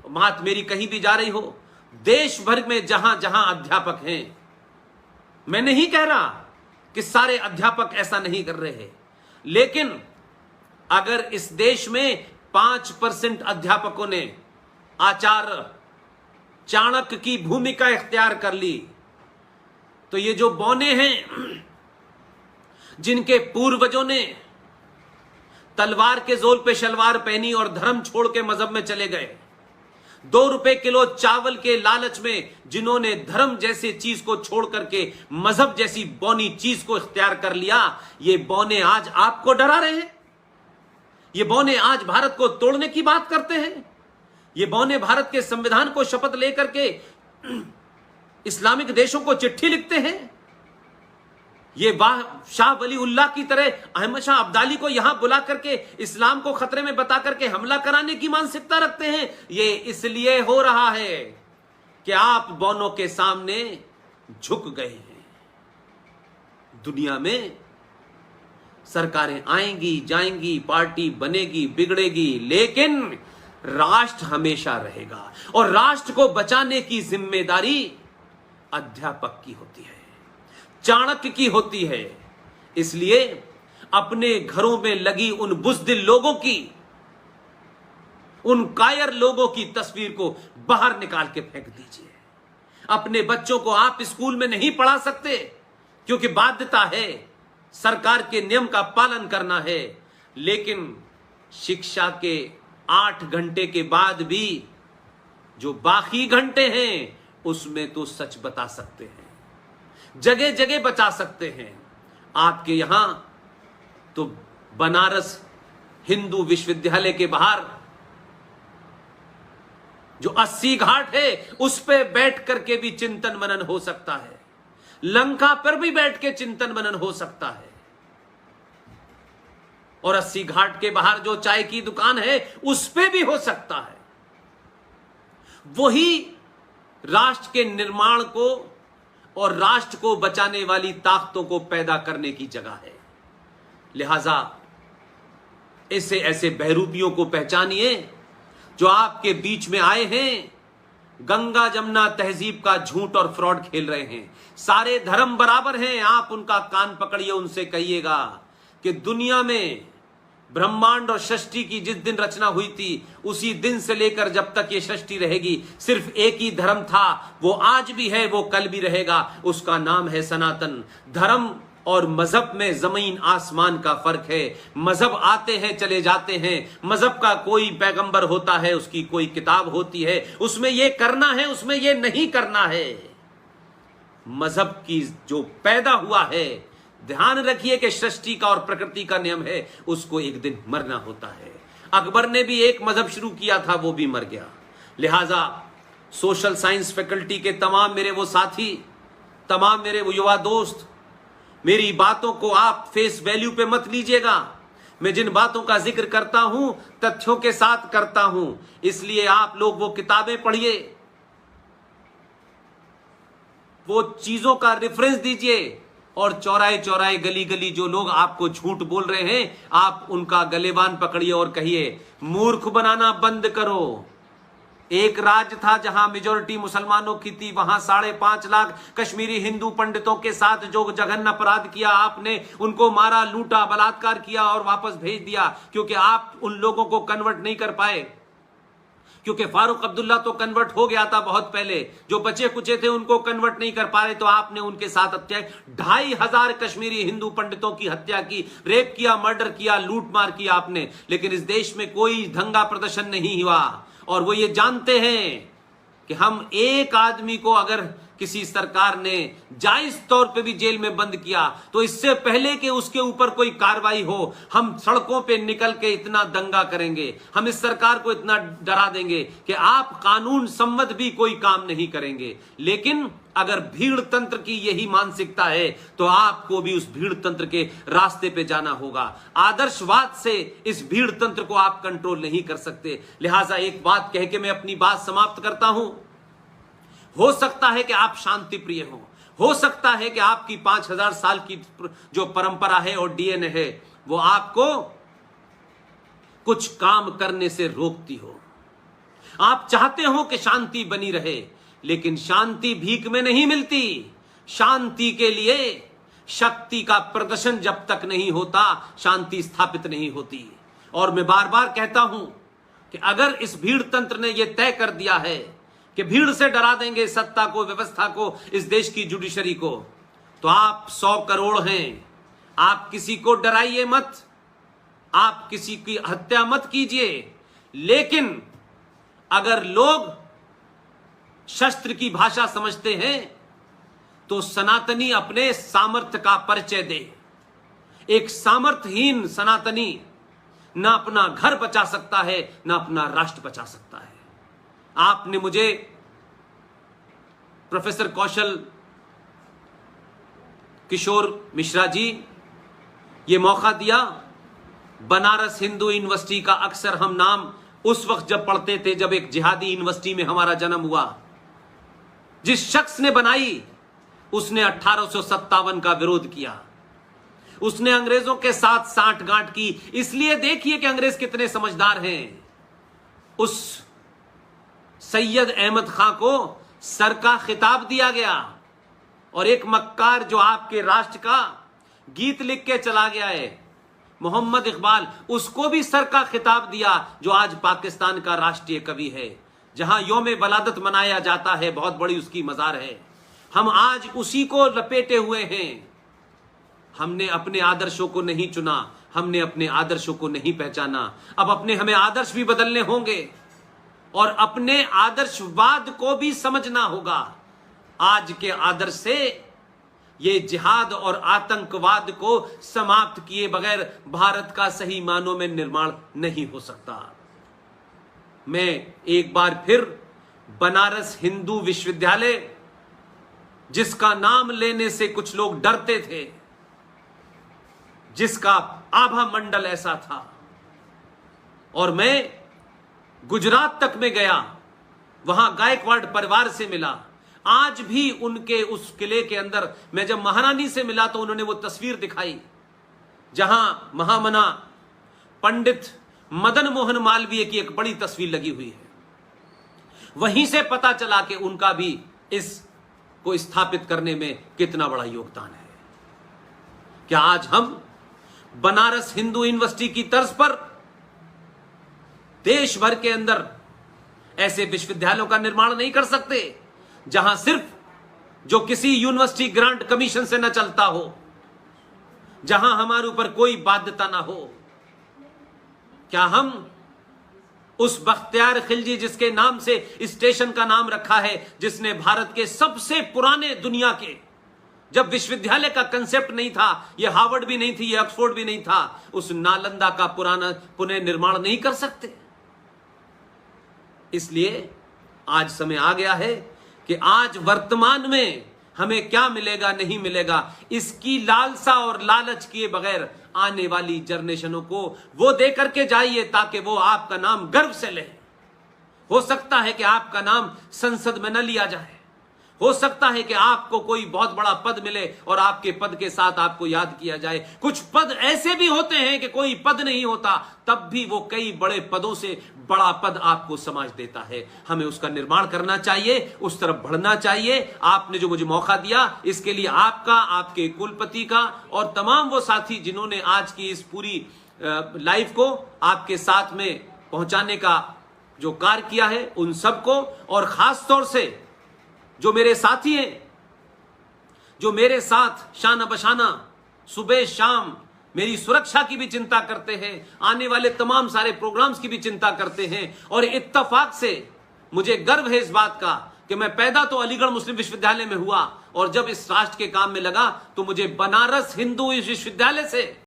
बात मेरी कहीं भी जा रही हो, देश भर में जहां जहां अध्यापक हैं, मैं नहीं कह रहा कि सारे अध्यापक ऐसा नहीं कर रहे हैं, लेकिन अगर इस देश में 5% अध्यापकों ने आचार्य चाणक्य की भूमिका इख्तियार कर ली, तो ये जो बौने हैं जिनके पूर्वजों ने तलवार के जोर पे शलवार पहनी और धर्म छोड़ के मजहब में चले गए, 2 रुपए किलो चावल के लालच में जिन्होंने धर्म जैसी चीज को छोड़ करके मजहब जैसी बौनी चीज को इख्तियार कर लिया, ये बौने आज आपको डरा रहे हैं। ये बौने आज भारत को तोड़ने की बात करते हैं। ये बौने भारत के संविधान को शपथ लेकर के इस्लामिक देशों को चिट्ठी लिखते हैं। ये शाह वली उल्लाह की तरह अहमद शाह अब्दाली को यहां बुला करके इस्लाम को खतरे में बता करके हमला कराने की मानसिकता रखते हैं। ये इसलिए हो रहा है कि आप बौनों के सामने झुक गए हैं। दुनिया में सरकारें आएंगी जाएंगी, पार्टी बनेगी बिगड़ेगी, लेकिन राष्ट्र हमेशा रहेगा और राष्ट्र को बचाने की जिम्मेदारी अध्यापक की होती है, चाणक्य की होती है। इसलिए अपने घरों में लगी उन बुज़दिल लोगों की, उन कायर लोगों की तस्वीर को बाहर निकाल के फेंक दीजिए। अपने बच्चों को आप स्कूल में नहीं पढ़ा सकते क्योंकि बाध्यता है, सरकार के नियम का पालन करना है, लेकिन शिक्षा के 8 घंटे के बाद भी जो बाकी घंटे हैं उसमें तो सच बता सकते हैं, जगह जगह बचा सकते हैं। आपके यहां तो बनारस हिंदू विश्वविद्यालय के बाहर जो 80 घाट है उस पे बैठ करके भी चिंतन मनन हो सकता है, लंका पर भी बैठ के चिंतन मनन हो सकता है, और 80 घाट के बाहर जो चाय की दुकान है उस पे भी हो सकता है। वही राष्ट्र के निर्माण को और राष्ट्र को बचाने वाली ताकतों को पैदा करने की जगह है। लिहाजा ऐसे बहरूपियों को पहचानिए जो आपके बीच में आए हैं, गंगा जमुना तहजीब का झूठ और फ्रॉड खेल रहे हैं। सारे धर्म बराबर हैं, आप उनका कान पकड़िए, उनसे कहिएगा कि दुनिया में ब्रह्मांड और सृष्टि की जिस दिन रचना हुई थी उसी दिन से लेकर जब तक ये सृष्टि रहेगी सिर्फ एक ही धर्म था, वो आज भी है, वो कल भी रहेगा, उसका नाम है सनातन। धर्म और मजहब में जमीन आसमान का फर्क है। मजहब आते हैं चले जाते हैं, मजहब का कोई पैगंबर होता है, उसकी कोई किताब होती है, उसमें ये करना है उसमें ये नहीं करना है। मजहब की जो पैदा हुआ है, ध्यान रखिए कि सृष्टि का और प्रकृति का नियम है, उसको एक दिन मरना होता है। अकबर ने भी एक मजहब शुरू किया था, वो भी मर गया। लिहाजा सोशल साइंस फैकल्टी के तमाम मेरे वो साथी, तमाम मेरे वो युवा दोस्त, मेरी बातों को आप फेस वैल्यू पे मत लीजिएगा। मैं जिन बातों का जिक्र करता हूं तथ्यों के साथ करता हूं, इसलिए आप लोग वो किताबें पढ़िए, वो चीजों का रेफरेंस दीजिए, और चौराहे चौराहे गली गली जो लोग आपको झूठ बोल रहे हैं आप उनका गलेबान पकड़िए और कहिए मूर्ख बनाना बंद करो। एक राज्य था जहां मेजोरिटी मुसलमानों की थी, वहां 5.5 लाख कश्मीरी हिंदू पंडितों के साथ जो जघन्य अपराध किया आपने, उनको मारा, लूटा, बलात्कार किया और वापस भेज दिया, क्योंकि आप उन लोगों को कन्वर्ट नहीं कर पाए, क्योंकि फारूक अब्दुल्ला तो कन्वर्ट हो गया था बहुत पहले, जो बचे कुचे थे उनको कन्वर्ट नहीं कर पा रहे, तो आपने उनके साथ हत्या, 2,500 कश्मीरी हिंदू पंडितों की हत्या की, रेप किया, मर्डर किया, लूट मार किया आपने। लेकिन इस देश में कोई दंगा प्रदर्शन नहीं हुआ, और वो ये जानते हैं कि हम एक आदमी को अगर किसी सरकार ने जायज तौर पे भी जेल में बंद किया तो इससे पहले कि उसके ऊपर कोई कार्रवाई हो, हम सड़कों पे निकल के इतना दंगा करेंगे, हम इस सरकार को इतना डरा देंगे कि आप कानून सम्मत भी कोई काम नहीं करेंगे। लेकिन अगर भीड़ तंत्र की यही मानसिकता है तो आपको भी उस भीड़ तंत्र के रास्ते पे जाना होगा। आदर्शवाद से इस भीड़ तंत्र को आप कंट्रोल नहीं कर सकते। लिहाजा एक बात कह के मैं अपनी बात समाप्त करता हूं। हो सकता है कि आप शांति प्रिय हो सकता है कि आपकी 5000 साल की जो परंपरा है और डीएनए है वो आपको कुछ काम करने से रोकती हो, आप चाहते हो कि शांति बनी रहे, लेकिन शांति भीख में नहीं मिलती। शांति के लिए शक्ति का प्रदर्शन जब तक नहीं होता, शांति स्थापित नहीं होती। और मैं बार बार कहता हूं कि अगर इस भीड़ तंत्र ने यह तय कर दिया है कि भीड़ से डरा देंगे सत्ता को, व्यवस्था को, इस देश की जुडिशरी को, तो आप 100 करोड़ हैं, आप किसी को डराइए मत, आप किसी की हत्या मत कीजिए, लेकिन अगर लोग शस्त्र की भाषा समझते हैं तो सनातनी अपने सामर्थ्य का परिचय दे। एक सामर्थ्यहीन सनातनी ना अपना घर बचा सकता है, ना अपना राष्ट्र बचा सकता है। आपने मुझे प्रोफेसर कौशल किशोर मिश्रा जी ये मौका दिया। बनारस हिंदू यूनिवर्सिटी का अक्सर हम नाम उस वक्त जब पढ़ते थे जब एक जिहादी यूनिवर्सिटी में हमारा जन्म हुआ। जिस शख्स ने बनाई उसने 1857 का विरोध किया, उसने अंग्रेजों के साथ सांठगांठ की। इसलिए देखिए कि अंग्रेज कितने समझदार हैं। उस सैयद अहमद खां को सर का खिताब दिया गया, और एक मक्कार जो आपके राष्ट्र का गीत लिख के चला गया है, मोहम्मद इकबाल, उसको भी सर का खिताब दिया, जो आज पाकिस्तान का राष्ट्रीय कवि है। जहां यौम वलादत मनाया जाता है, बहुत बड़ी उसकी मजार है, हम आज उसी को लपेटे हुए हैं। हमने अपने आदर्शों को नहीं चुना, हमने अपने आदर्शों को नहीं पहचाना। अब अपने हमें आदर्श भी बदलने होंगे और अपने आदर्शवाद को भी समझना होगा। आज के आदर्श से ये जिहाद और आतंकवाद को समाप्त किए बगैर भारत का सही मानों में निर्माण नहीं हो सकता। मैं एक बार फिर बनारस हिंदू विश्वविद्यालय, जिसका नाम लेने से कुछ लोग डरते थे, जिसका आभा मंडल ऐसा था, और मैं गुजरात तक में गया, वहां गायकवाड़ परिवार से मिला। आज भी उनके उस किले के अंदर मैं जब महारानी से मिला तो उन्होंने वो तस्वीर दिखाई जहां महामना पंडित मदन मोहन मालवीय की एक बड़ी तस्वीर लगी हुई है। वहीं से पता चला कि उनका भी इस को स्थापित करने में कितना बड़ा योगदान है। क्या आज हम बनारस हिंदू यूनिवर्सिटी की तर्ज पर देश भर के अंदर ऐसे विश्वविद्यालयों का निर्माण नहीं कर सकते, जहां सिर्फ जो किसी यूनिवर्सिटी ग्रांट कमीशन से न चलता हो, जहां हमारे ऊपर कोई बाध्यता ना हो? क्या हम उस बख्तियार खिलजी, जिसके नाम से स्टेशन का नाम रखा है, जिसने भारत के सबसे पुराने दुनिया के, जब विश्वविद्यालय का कंसेप्ट नहीं था, यह हार्वर्ड भी नहीं थी, यह ऑक्सफोर्ड भी नहीं था, उस नालंदा का पुराना पुनः निर्माण नहीं कर सकते? इसलिए आज समय आ गया है कि आज वर्तमान में हमें क्या मिलेगा नहीं मिलेगा, इसकी लालसा और लालच किए बगैर आने वाली जनरेशनों को वो दे करके जाइए, ताकि वो आपका नाम गर्व से ले। हो सकता है कि आपका नाम संसद में न लिया जाए, हो सकता है कि आपको कोई बहुत बड़ा पद मिले और आपके पद के साथ आपको याद किया जाए। कुछ पद ऐसे भी होते हैं कि कोई पद नहीं होता, तब भी वो कई बड़े पदों से बड़ा पद आपको समाज देता है। हमें उसका निर्माण करना चाहिए, उस तरफ बढ़ना चाहिए। आपने जो मुझे मौका दिया, इसके लिए आपका, आपके कुलपति का और तमाम वो साथी जिन्होंने आज की इस पूरी लाइफ को आपके साथ में पहुंचाने का जो कार्य किया है, उन सबको, और खास तौर से जो मेरे साथी हैं, जो मेरे साथ शाना बशाना सुबह शाम मेरी सुरक्षा की भी चिंता करते हैं, आने वाले तमाम सारे प्रोग्राम्स की भी चिंता करते हैं। और इत्तफाक से मुझे गर्व है इस बात का कि मैं पैदा तो अलीगढ़ मुस्लिम विश्वविद्यालय में हुआ, और जब इस राष्ट्र के काम में लगा तो मुझे बनारस हिंदू विश्वविद्यालय से